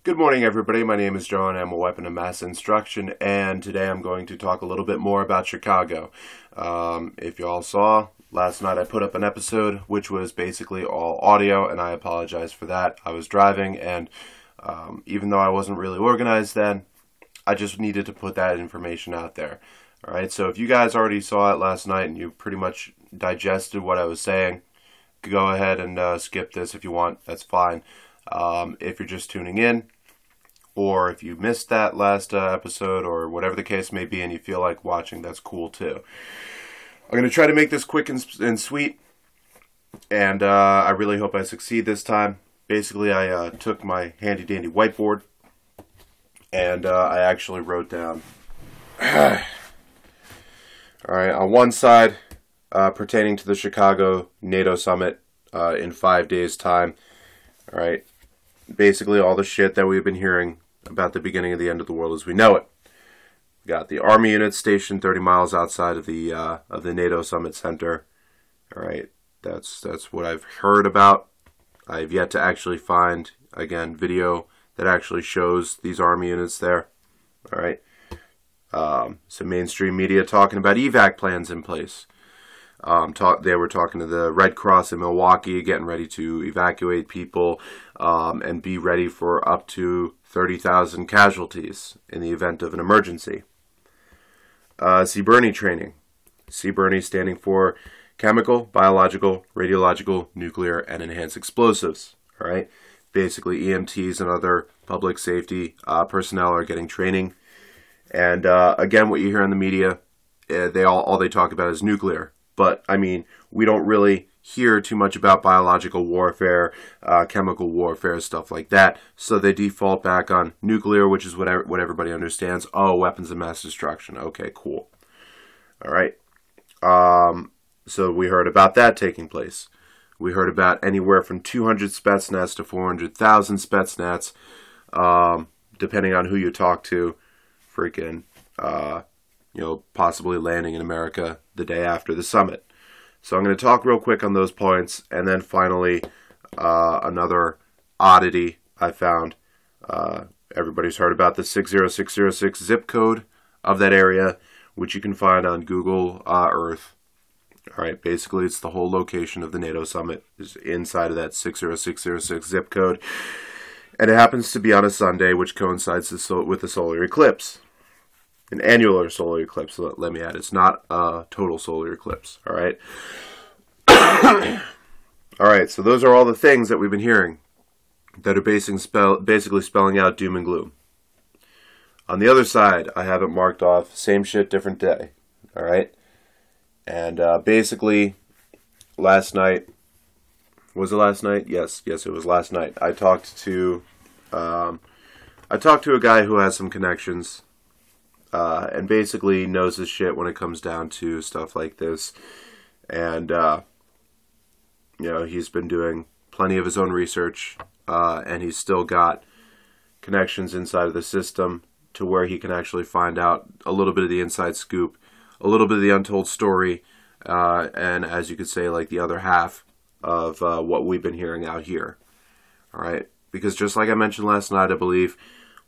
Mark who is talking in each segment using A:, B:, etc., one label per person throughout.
A: Good morning, everybody. My name is John. I'm a weapon of mass instruction, and today I'm going to talk a little bit more about Chicago. If you all saw, last night I put up an episode which was basically all audio, and I apologize for that. I was driving, and even though I wasn't really organized then, I just needed to put that information out there. All right, so if you guys already saw it last night and you pretty much digested what I was saying, go ahead and skip this if you want. That's fine. If you're just tuning in, or if you missed that last episode, or whatever the case may be, and you feel like watching, that's cool too. I'm going to try to make this quick and sweet, and I really hope I succeed this time. Basically, I took my handy-dandy whiteboard, and I actually wrote down, alright, on one side, pertaining to the Chicago NATO summit in 5 days' time, alright, basically all the shit that we've been hearing about the beginning of the end of the world as we know it. We got the Army units stationed 30 miles outside of the NATO Summit Center. All right, that's what I've heard about. I've yet to actually find, again, video that actually shows these Army units there. All right, some mainstream media talking about evac plans in place. They were talking to the Red Cross in Milwaukee, getting ready to evacuate people and be ready for up to 30,000 casualties in the event of an emergency. CBRNE training. CBRNE standing for Chemical, Biological, Radiological, Nuclear, and Enhanced Explosives. All right, basically EMTs and other public safety personnel are getting training. And again, what you hear in the media, all they talk about is nuclear. But, I mean, we don't really hear too much about biological warfare, chemical warfare, stuff like that. So they default back on nuclear, which is what everybody understands. Oh, weapons of mass destruction. Okay, cool. All right. So we heard about that taking place. We heard about anywhere from 200 Spetsnaz to 400,000 Spetsnaz, depending on who you talk to. Freaking... possibly landing in America the day after the summit. So I'm going to talk real quick on those points, and then finally, another oddity I found. Everybody's heard about the 60606 zip code of that area, which you can find on Google Earth. All right, basically it's the whole location of the NATO summit is inside of that 60606 zip code, and it happens to be on a Sunday, which coincides with the solar eclipse. An annular solar eclipse, let me add. It's not a total solar eclipse, all right? All right, so those are all the things that we've been hearing that are basically spelling out doom and gloom. On the other side, I have it marked off, same shit, different day, all right? And basically, last night, was it last night? Yes, it was last night. I talked to a guy who has some connections, and basically knows his shit when it comes down to stuff like this. And, he's been doing plenty of his own research, and he's still got connections inside of the system to where he can actually find out a little bit of the inside scoop, a little bit of the untold story, and as you could say, like the other half of what we've been hearing out here. All right? Because just like I mentioned last night, I believe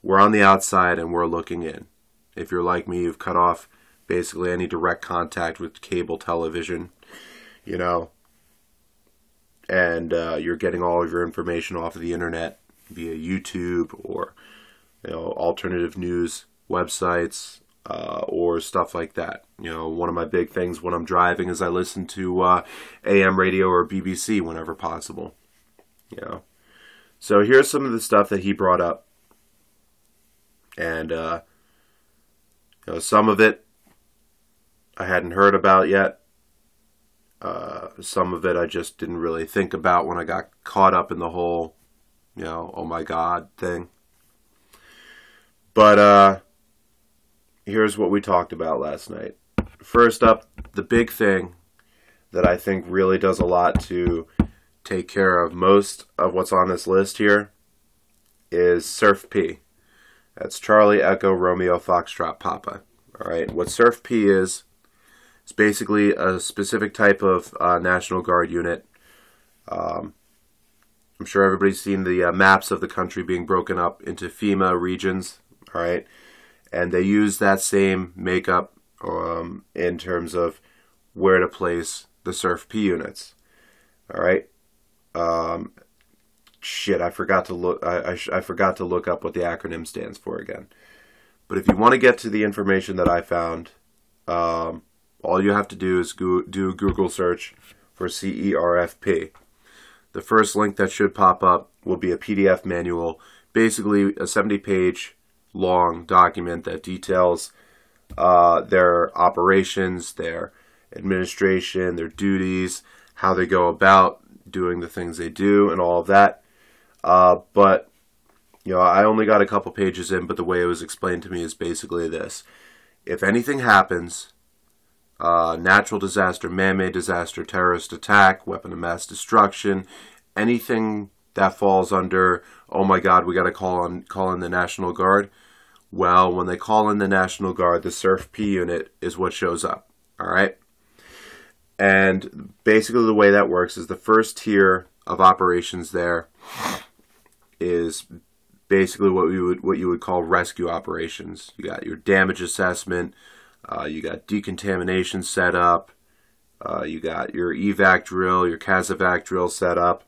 A: we're on the outside and we're looking in. If you're like me, you've cut off basically any direct contact with cable television, and you're getting all of your information off of the internet via YouTube or, alternative news websites or stuff like that. One of my big things when I'm driving is I listen to AM radio or BBC whenever possible. So here's some of the stuff that he brought up, and some of it I hadn't heard about yet. Some of it I just didn't really think about when I got caught up in the whole, oh my God thing. But here's what we talked about last night. First up, the big thing that I think really does a lot to take care of most of what's on this list here is SURF-P. That's Charlie Echo Romeo Foxtrot Papa. All right, what SURF-P is basically a specific type of National Guard unit I'm sure everybody's seen the maps of the country being broken up into FEMA regions, all right? And they use that same makeup in terms of where to place the SURF-P units, all right? Shit, I forgot to look. I forgot to look up what the acronym stands for again. But if you want to get to the information that I found, all you have to do is do a Google search for CERFP. The first link that should pop up will be a PDF manual, basically a 70-page long document that details their operations, their administration, their duties, how they go about doing the things they do, and all of that. But you know, I only got a couple pages in, but the way it was explained to me is basically this: if anything happens, natural disaster, man-made disaster, terrorist attack, weapon of mass destruction, anything that falls under, oh my God, we got to call in the National Guard. Well, when they call in the National Guard, the SURF-P unit is what shows up. All right. And basically the way that works is the first tier of operations there is basically what you would call rescue operations. You got your damage assessment, you got decontamination set up, you got your evac drill, your CASEVAC drill set up,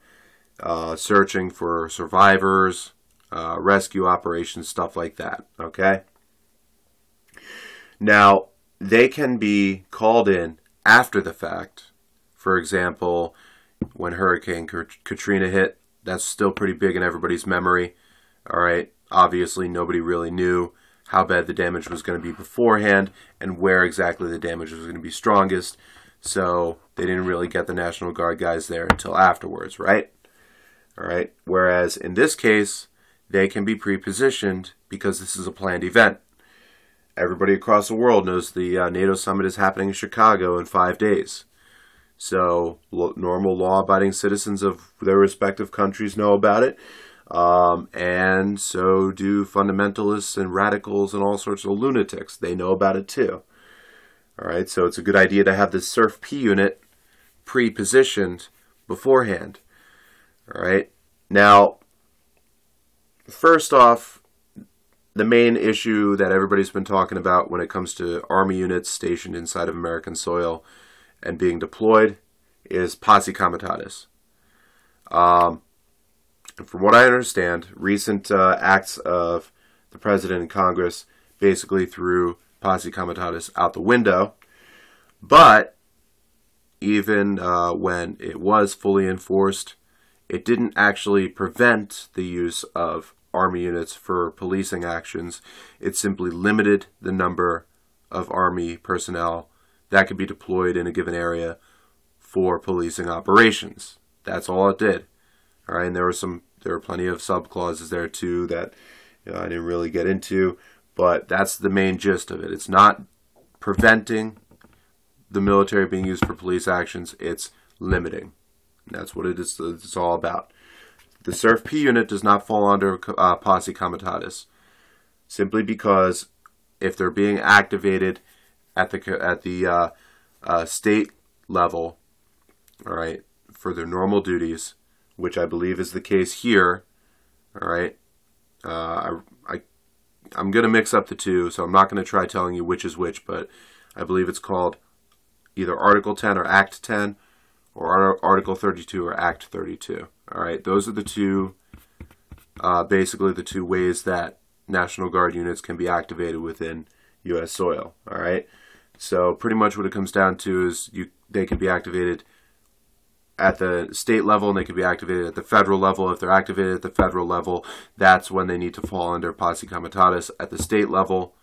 A: searching for survivors, rescue operations, stuff like that. Okay. Now they can be called in after the fact. For example, when Hurricane Katrina hit, that's still pretty big in everybody's memory. All right. Obviously, nobody really knew how bad the damage was going to be beforehand and where exactly the damage was going to be strongest. So they didn't really get the National Guard guys there until afterwards, right? All right. Whereas in this case, they can be pre-positioned because this is a planned event. Everybody across the world knows the NATO summit is happening in Chicago in 5 days. So normal law-abiding citizens of their respective countries know about it. And so do fundamentalists and radicals and all sorts of lunatics. They know about it too. All right, so it's a good idea to have this SURF-P unit pre-positioned beforehand. All right, now, first off, the main issue that everybody's been talking about when it comes to Army units stationed inside of American soil and being deployed is posse comitatus. And from what I understand, recent acts of the President and Congress basically threw posse comitatus out the window. But even when it was fully enforced, it didn't actually prevent the use of Army units for policing actions. It simply limited the number of Army personnel that could be deployed in a given area for policing operations. That's all it did. All right, and there were plenty of sub-clauses there too that I didn't really get into, but that's the main gist of it. It's not preventing the military being used for police actions, it's limiting. And that's what it's all about. The SURF-P unit does not fall under posse comitatus, simply because if they're being activated at the state level, all right, for their normal duties, which I believe is the case here, all right, I'm going to mix up the two, so I'm not going to try telling you which is which, but I believe it's called either Article 10 or Act 10, or Article 32 or Act 32. All right, those are the two, basically the two ways that National Guard units can be activated within U.S. soil. All right, so pretty much what it comes down to is they can be activated at the state level and they can be activated at the federal level. If they're activated at the federal level, that's when they need to fall under posse comitatus. At the state level,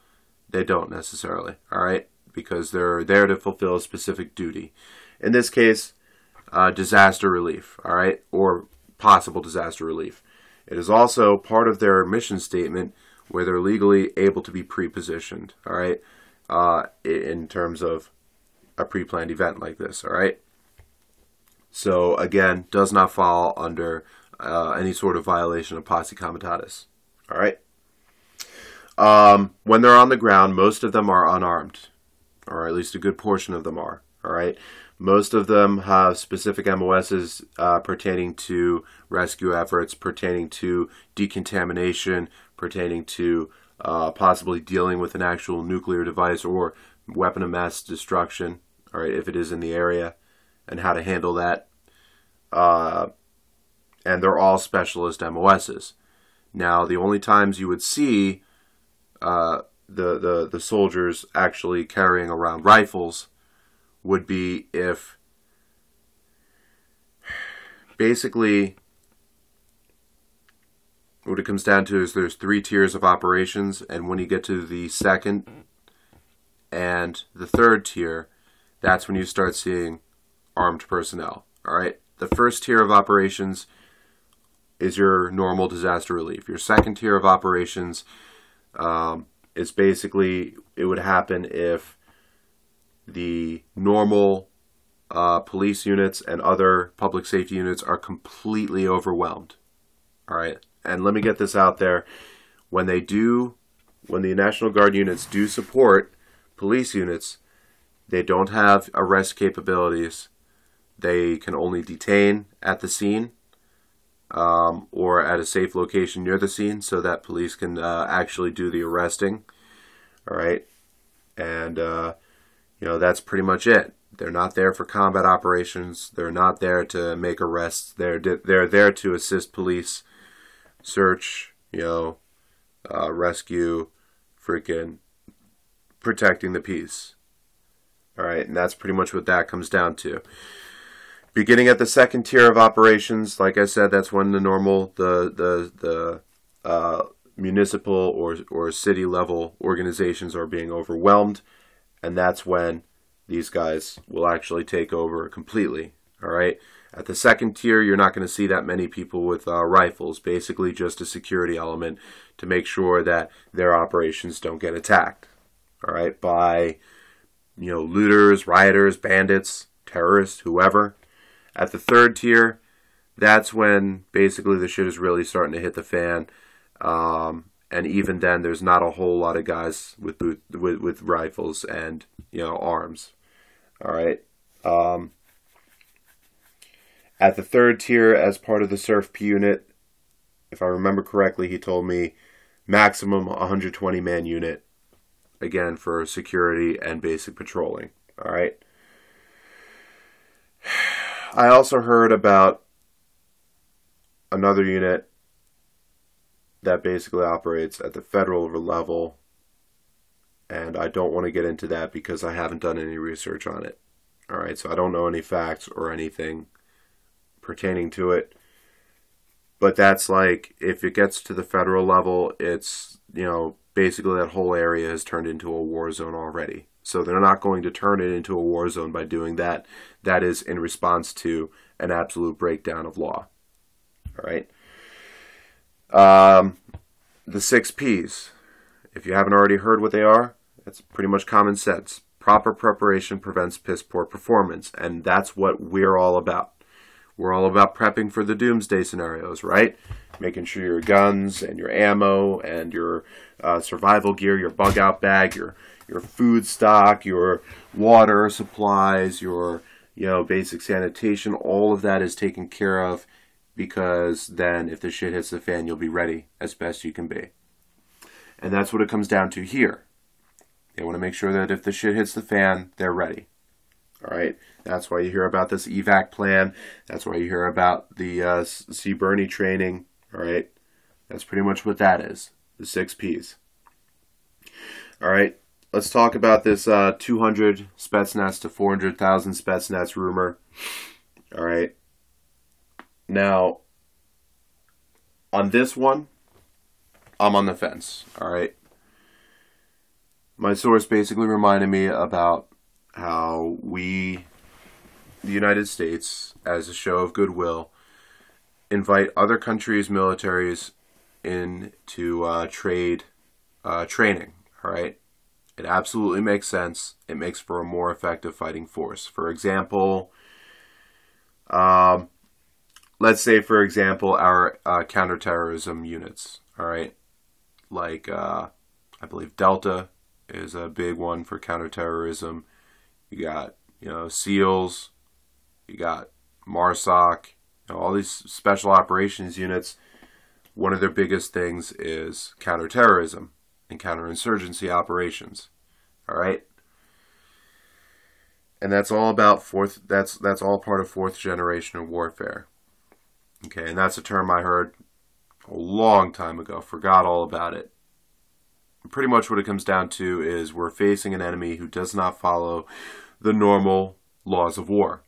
A: they don't necessarily. All right, because they're there to fulfill a specific duty. In this case, disaster relief, all right, or possible disaster relief. It is also part of their mission statement where they're legally able to be pre-positioned, all right, in terms of a pre-planned event like this, all right. So again, does not fall under any sort of violation of posse comitatus, all right. When they're on the ground, most of them are unarmed, or at least a good portion of them are, all right. Most of them have specific MOSs pertaining to rescue efforts, pertaining to decontamination, pertaining to possibly dealing with an actual nuclear device or weapon of mass destruction, all right, if it is in the area, and how to handle that. And they're all specialist MOSs. Now, the only times you would see the soldiers actually carrying around rifles would be if basically what it comes down to is there's 3 tiers of operations, and when you get to the second and the third tier, that's when you start seeing armed personnel. All right, the first tier of operations is your normal disaster relief. Your second tier of operations is basically, it would happen if the normal police units and other public safety units are completely overwhelmed. All right, and let me get this out there. When the National Guard units do support police units, they don't have arrest capabilities. They can only detain at the scene or at a safe location near the scene so that police can actually do the arresting. All right, and that's pretty much it. They're not there for combat operations. They're not there to make arrests. They're there to assist police, search, rescue, freaking protecting the peace. All right, and that's pretty much what that comes down to. Beginning at the second tier of operations, like I said, that's when the normal, the municipal or city level organizations are being overwhelmed, and that's when these guys will actually take over completely. All right. At the second tier, you're not going to see that many people with rifles. Basically, just a security element to make sure that their operations don't get attacked. All right, by looters, rioters, bandits, terrorists, whoever. At the third tier, that's when basically the shit is really starting to hit the fan. And even then, there's not a whole lot of guys with rifles and arms. All right. At the third tier, as part of the SURF-P unit, if I remember correctly, he told me maximum 120-man unit. Again, for security and basic patrolling. All right. I also heard about another unit that basically operates at the federal level, and I don't want to get into that because I haven't done any research on it. All right, so I don't know any facts or anything pertaining to it. But that's like, if it gets to the federal level, it's, basically that whole area has turned into a war zone already. So they're not going to turn it into a war zone by doing that. That is in response to an absolute breakdown of law. All right. The 6 Ps. If you haven't already heard what they are, that's pretty much common sense. Proper preparation prevents piss poor performance. And that's what we're all about. We're all about prepping for the doomsday scenarios, right? Making sure your guns and your ammo and your survival gear, your bug out bag, your food stock, your water supplies, your basic sanitation, all of that is taken care of, because then if the shit hits the fan, you'll be ready as best you can be. And that's what it comes down to here. They want to make sure that if the shit hits the fan, they're ready. All right, that's why you hear about this evac plan. That's why you hear about the C. Bernie training. All right, that's pretty much what that is, the 6 Ps. All right, let's talk about this 200 Spetsnaz to 400,000 Spetsnaz rumor. All right, now on this one, I'm on the fence. All right, my source basically reminded me about how we, the United States, as a show of goodwill, invite other countries' militaries into training. All right, it absolutely makes sense. It makes for a more effective fighting force. For example, let's say, for example, our counterterrorism units. All right, like I believe Delta is a big one for counterterrorism. You got SEALs, you got MARSOC, all these special operations units. One of their biggest things is counterterrorism and counterinsurgency operations. All right, and that's all about That's all part of fourth generation of warfare. Okay, and that's a term I heard a long time ago. Forgot all about it. Pretty much what it comes down to is we're facing an enemy who does not follow the normal laws of war.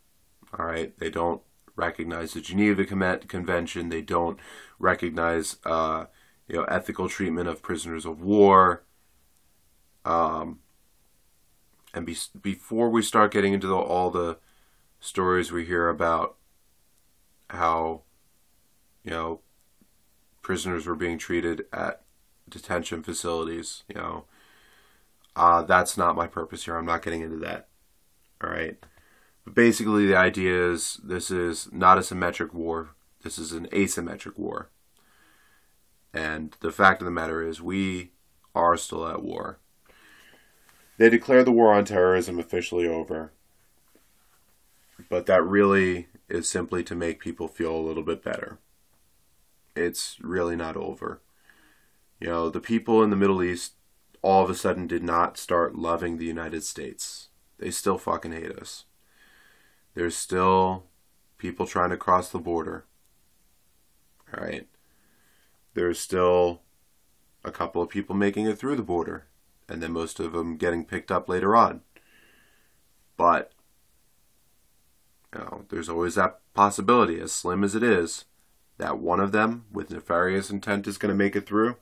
A: All right, they don't recognize the Geneva Convention. They don't recognize ethical treatment of prisoners of war. And before we start getting into all the stories we hear about how prisoners were being treated at detention facilities, that's not my purpose here. I'm not getting into that. All right. But basically the idea is this is not a symmetric war. This is an asymmetric war. And the fact of the matter is we are still at war. They declared the war on terrorism officially over. But that really is simply to make people feel a little bit better. It's really not over. The people in the Middle East all of a sudden did not start loving the United States. They still fucking hate us. There's still people trying to cross the border. All right. There's still a couple of people making it through the border, and then most of them getting picked up later on. But there's always that possibility, as slim as it is, that one of them with nefarious intent is going to make it through,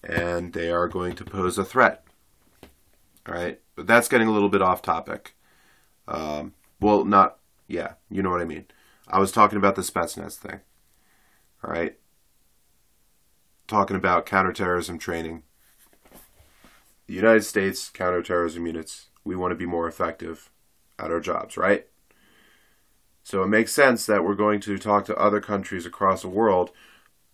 A: and they are going to pose a threat. All right, but that's getting a little bit off topic. Well, not, yeah, you know what I mean. I was talking about the Spetsnaz thing. All right, talking about counterterrorism training. The United States counterterrorism units, we want to be more effective at our jobs, right? So it makes sense that we're going to talk to other countries across the world,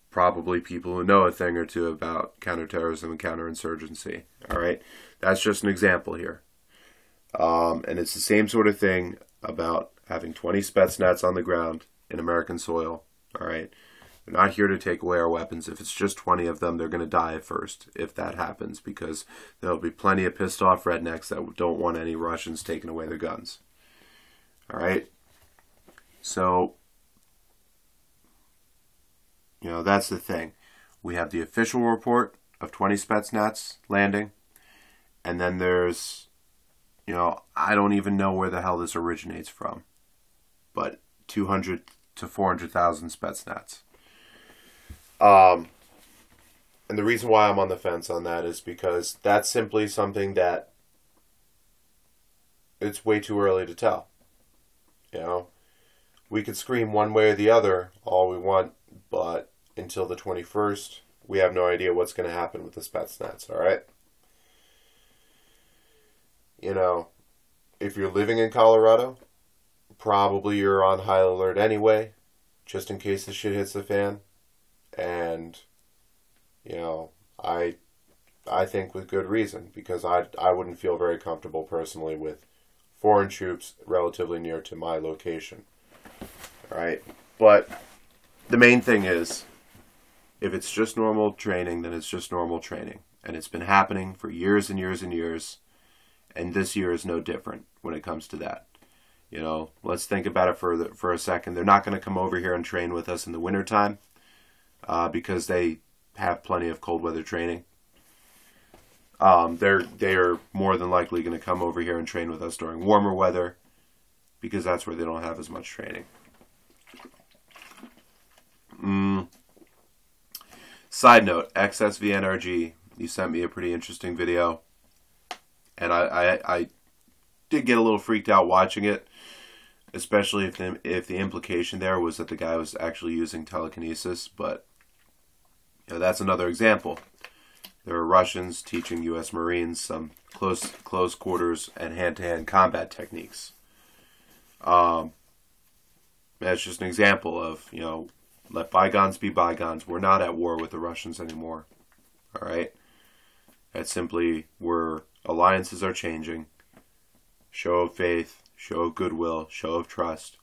A: probably people who know a thing or two about counterterrorism and counterinsurgency. All right, that's just an example here. And it's the same sort of thing about having 20 Spetsnaz on the ground in American soil. All right, they're not here to take away our weapons. If it's just 20 of them, they're going to die first if that happens, because there'll be plenty of pissed off rednecks that don't want any Russians taking away their guns. All right. So, that's the thing. We have the official report of 20 Spetsnaz landing, and then there's, I don't even know where the hell this originates from, but 200 to 400,000 Spetsnaz. And the reason why I'm on the fence on that is because that's simply something that it's way too early to tell. We could scream one way or the other all we want, but until the 21st, we have no idea what's going to happen with the Spetsnaz, all right? If you're living in Colorado, probably you're on high alert anyway, just in case the shit hits the fan. And, I think with good reason, because I wouldn't feel very comfortable personally with foreign troops relatively near to my location. All right, but the main thing is, if it's just normal training, then it's just normal training. And it's been happening for years and years and years, and this year is no different when it comes to that. Let's think about it for a second. They're not going to come over here and train with us in the wintertime because they have plenty of cold weather training. They're more than likely going to come over here and train with us during warmer weather, because that's where they don't have as much training. Side note, XSVNRG, you sent me a pretty interesting video, and I did get a little freaked out watching it, especially if the implication there was that the guy was actually using telekinesis. But that's another example. There are Russians teaching U.S. Marines some close quarters and hand-to-hand combat techniques. That's just an example of, let bygones be bygones. We're not at war with the Russians anymore. All right? That's simply where alliances are changing. Show of faith, show of goodwill, show of trust,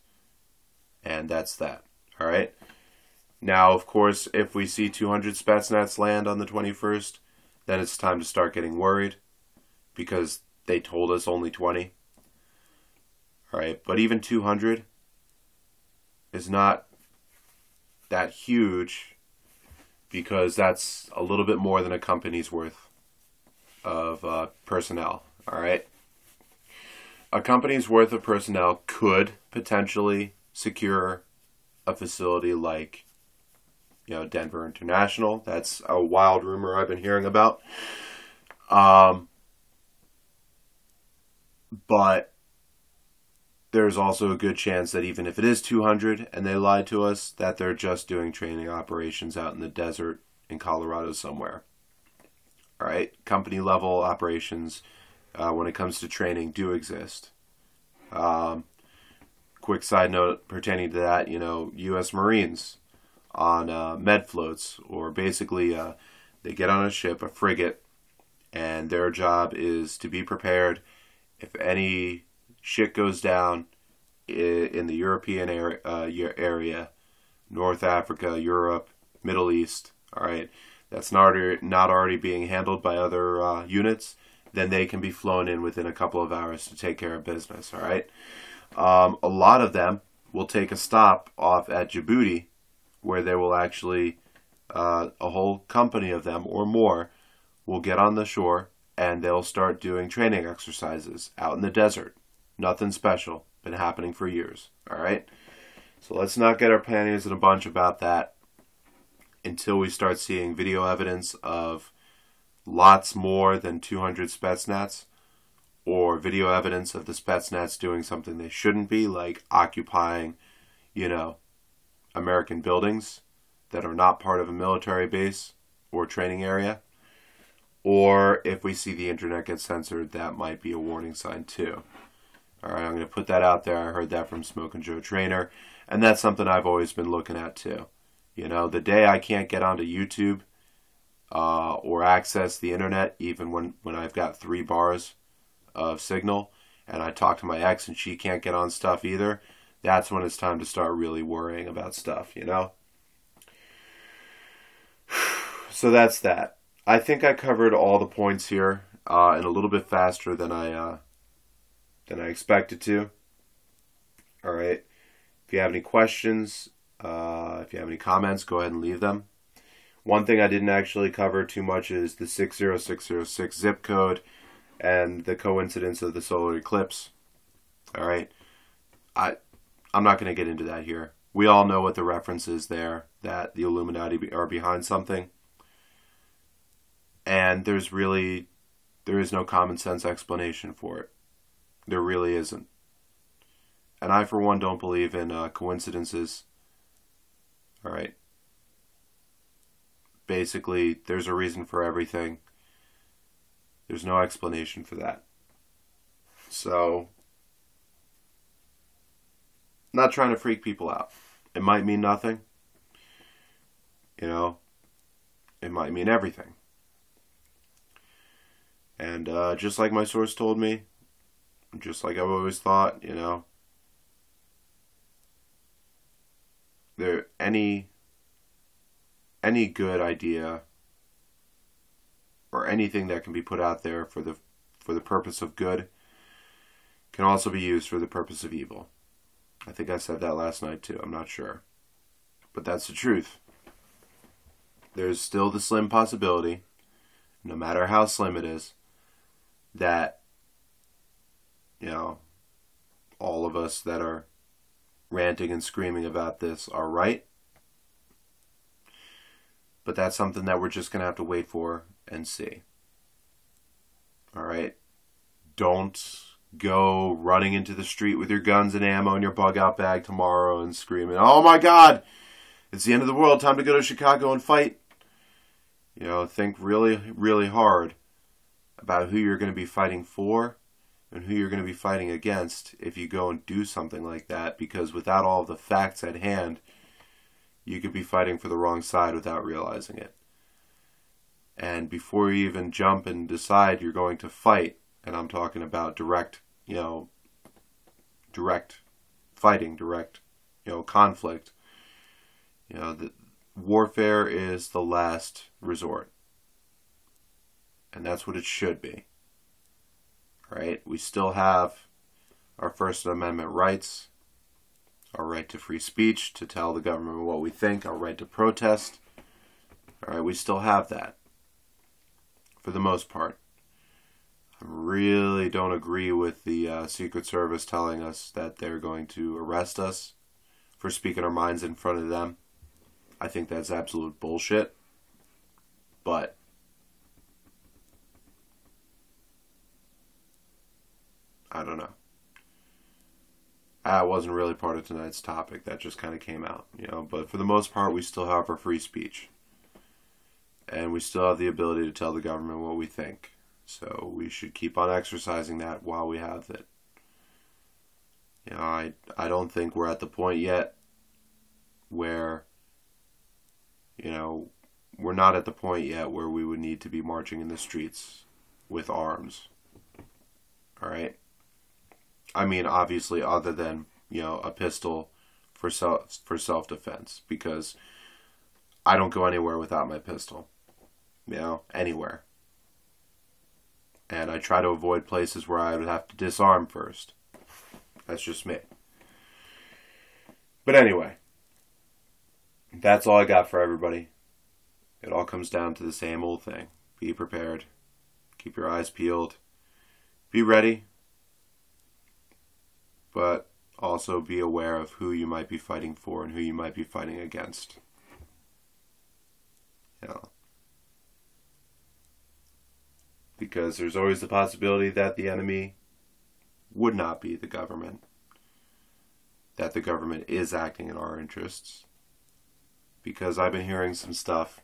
A: and that's that. All right. Now, of course, if we see 200 Spetsnaz land on the 21st, then it's time to start getting worried because they told us only 20. All right, but even 200 is not that huge because that's a little bit more than a company's worth of personnel. All right. A company's worth of personnel could potentially secure a facility like, Denver International. That's a wild rumor I've been hearing about. But there's also a good chance that even if it is 200 and they lied to us, that they're just doing training operations out in the desert in Colorado somewhere. All right, company level operations when it comes to training do exist. Quick side note pertaining to that, U.S. Marines on med floats, or basically they get on a ship, a frigate, and their job is to be prepared if any shit goes down in the European area, North Africa, Europe, Middle East, all right, that's not already being handled by other units, then they can be flown in within a couple of hours to take care of business, all right? A lot of them will take a stop off at Djibouti, where they will actually, a whole company of them or more, will get on the shore and they'll start doing training exercises out in the desert. Nothing special. Been happening for years. All right? So let's not get our panties in a bunch about that until we start seeing video evidence of lots more than 200 Spetsnaz, or video evidence of the Spetsnaz doing something they shouldn't be, like occupying, American buildings that are not part of a military base or training area. Or if we see the internet get censored, that might be a warning sign too. All right, I'm going to put that out there. I heard that from Smokin' Joe Trainer, and that's something I've always been looking at too. The day I can't get onto YouTube or access the internet, even when I've got 3 bars of signal, and I talk to my ex and she can't get on stuff either, that's when it's time to start really worrying about stuff, So that's that. I think I covered all the points here and a little bit faster than I expected to. All right. If you have any questions, if you have any comments, go ahead and leave them. One thing I didn't actually cover too much is the 60606 zip code and the coincidence of the solar eclipse. All right. I'm not going to get into that here. We all know what the reference is there, that the Illuminati are behind something. And there is no common sense explanation for it. There really isn't. And I, for one, don't believe in coincidences. All right. Basically, there's a reason for everything. There's no explanation for that. So, not trying to freak people out. It might mean nothing. It might mean everything. And just like my source told me, just like I've always thought, there any good idea or anything that can be put out there for the purpose of good can also be used for the purpose of evil. I think I said that last night too. I'm not sure. But that's the truth. There's still the slim possibility, no matter how slim it is, that, all of us that are ranting and screaming about this are right. But that's something that we're just going to have to wait for and see. All right? Don't go running into the street with your guns and ammo in your bug-out bag tomorrow and screaming, "Oh my God, it's the end of the world, time to go to Chicago and fight." Think really, really hard about who you're going to be fighting for and who you're going to be fighting against if you go and do something like that, because without all of the facts at hand, you could be fighting for the wrong side without realizing it. And before you even jump and decide you're going to fight, and I'm talking about direct, direct fighting, direct, conflict. Warfare is the last resort. And that's what it should be. Right? We still have our First Amendment rights, our right to free speech, to tell the government what we think, our right to protest. All right, we still have that for the most part. I really don't agree with the Secret Service telling us that they're going to arrest us for speaking our minds in front of them. I think that's absolute bullshit. But I don't know. That wasn't really part of tonight's topic. That just kind of came out, But for the most part, we still have our free speech. And we still have the ability to tell the government what we think. So we should keep on exercising that while we have it. I don't think we're at the point yet where, we're not at the point yet where we would need to be marching in the streets with arms. All right? I mean, obviously, other than, a pistol for self-defense, because I don't go anywhere without my pistol, anywhere. And I try to avoid places where I would have to disarm first. That's just me. But anyway, that's all I got for everybody. It all comes down to the same old thing. Be prepared. Keep your eyes peeled. Be ready. But also be aware of who you might be fighting for and who you might be fighting against. Because there's always the possibility that the enemy would not be the government. That the government is acting in our interests. Because I've been hearing some stuff,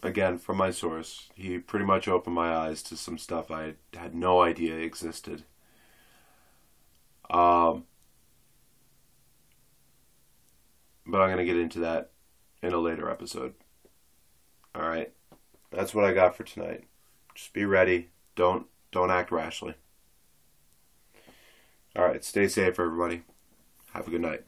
A: again, from my source. He pretty much opened my eyes to some stuff I had no idea existed. But I'm going to get into that in a later episode. Alright? That's what I got for tonight. Just be ready. Don't act rashly. Alright, stay safe, everybody. Have a good night.